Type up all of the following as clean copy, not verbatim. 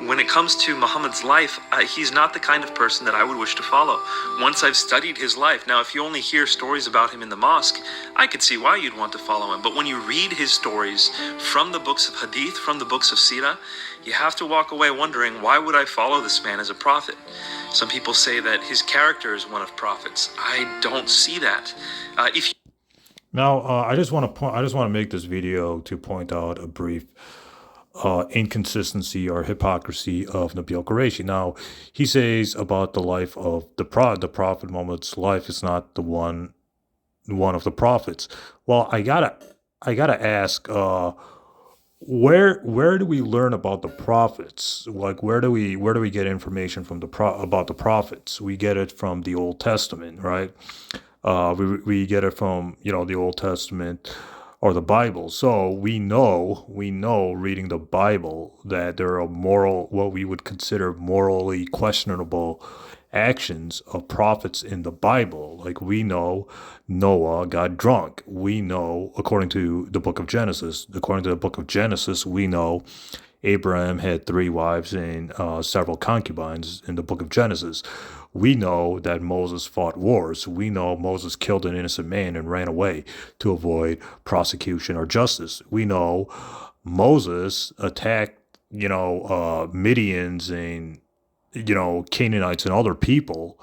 When it comes to Muhammad's life, he's not the kind of person that I would wish to follow. Once I've studied his life, now if you only hear stories about him in the mosque, I could see why you'd want to follow him. But when you read his stories from the books of hadith, from the books of seerah, you have to walk away wondering, why would I follow this man as a prophet? Some people say that his character is one of prophets. I don't see that. Now, I just want to make this video to point out a brief inconsistency or hypocrisy of Nabeel Qureshi. Now, he says about the life of the Prophet Muhammad's life is not the one of the prophets. Well, I gotta ask, where do we learn about the prophets? Like, where do we get information from about the prophets? We get it from the Old Testament, right? We get it from the Old Testament or the Bible. So we know reading the Bible that there are what we would consider morally questionable actions of prophets in the Bible. Like, we know Noah got drunk. We know, according to the book of Genesis, we know Abraham had 3 wives and several concubines in the book of Genesis. We know that Moses fought wars. We know Moses killed an innocent man and ran away to avoid prosecution or justice. We know Moses attacked, Midians and, Canaanites and other people,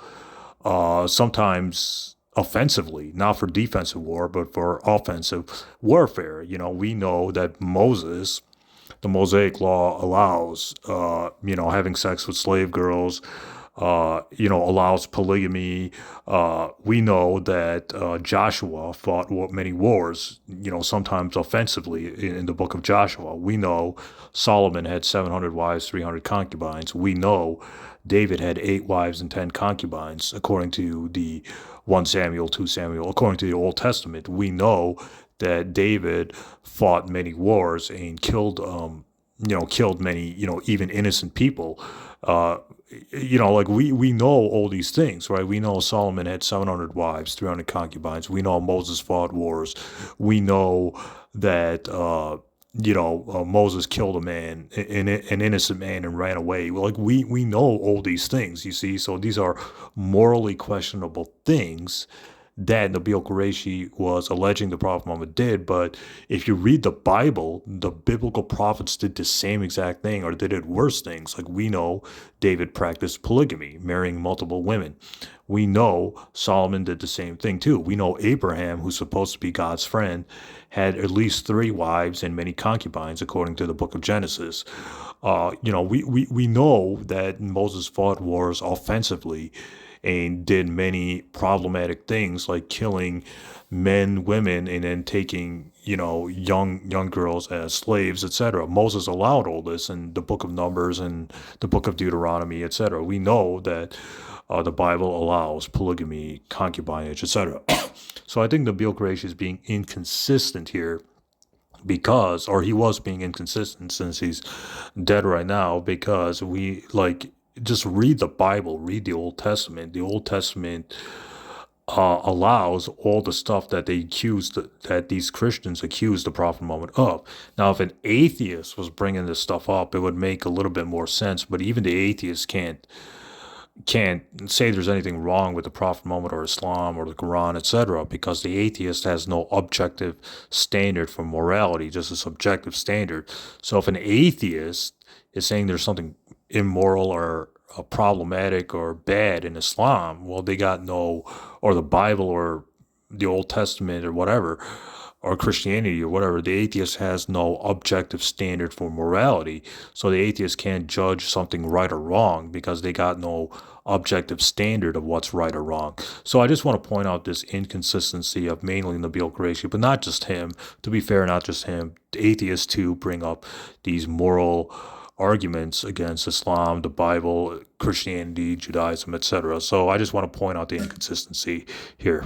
sometimes offensively, not for defensive war, but for offensive warfare. We know that the Mosaic law allows, having sex with slave girls, allows polygamy. We know that Joshua fought many wars, sometimes offensively in the book of Joshua. We know Solomon had 700 wives, 300 concubines. We know David had 8 wives and 10 concubines, according to the 1 Samuel, 2 Samuel, according to the Old Testament. We know that David fought many wars and killed many, even innocent people. Like we know all these things, right? We know Solomon had 700 wives, 300 concubines. We know Moses fought wars. We know that, Moses killed a man, an innocent man, and ran away. Like, we know all these things, you see? So these are morally questionable things that Nabeel Qureshi was alleging the Prophet Muhammad did. But if you read the Bible, the biblical prophets did the same exact thing, or they did worse things. Like, we know David practiced polygamy, marrying multiple women. We know Solomon did the same thing too. We know Abraham, who's supposed to be God's friend, had at least 3 wives and many concubines, according to the book of Genesis. We know that Moses fought wars offensively and did many problematic things like killing men, women, and then taking, young girls as slaves, etc. Moses allowed all this in the book of Numbers and the book of Deuteronomy, etc. We know that the Bible allows polygamy, concubinage, etc. So I think Nabeel Qureshi is being inconsistent here or he was being inconsistent since he's dead right now, because just read the Bible, read the Old Testament. The Old Testament allows all the stuff that that these Christians accuse the Prophet Muhammad of. Now, if an atheist was bringing this stuff up, it would make a little bit more sense. But even the atheists can't say there's anything wrong with the Prophet Muhammad or Islam or the Quran, etc., because the atheist has no objective standard for morality, just a subjective standard. So if an atheist is saying there's something immoral or problematic or bad in Islam, well, they got or the Bible or the Old Testament or whatever, or Christianity or whatever, the atheist has no objective standard for morality. So the atheist can't judge something right or wrong because they got no objective standard of what's right or wrong. So I just want to point out this inconsistency of mainly Nabeel Qureshi, but not just him. To be fair, not just him. The atheists too bring up these moral arguments against Islam, the Bible, Christianity, Judaism, etc. So I just want to point out the inconsistency here.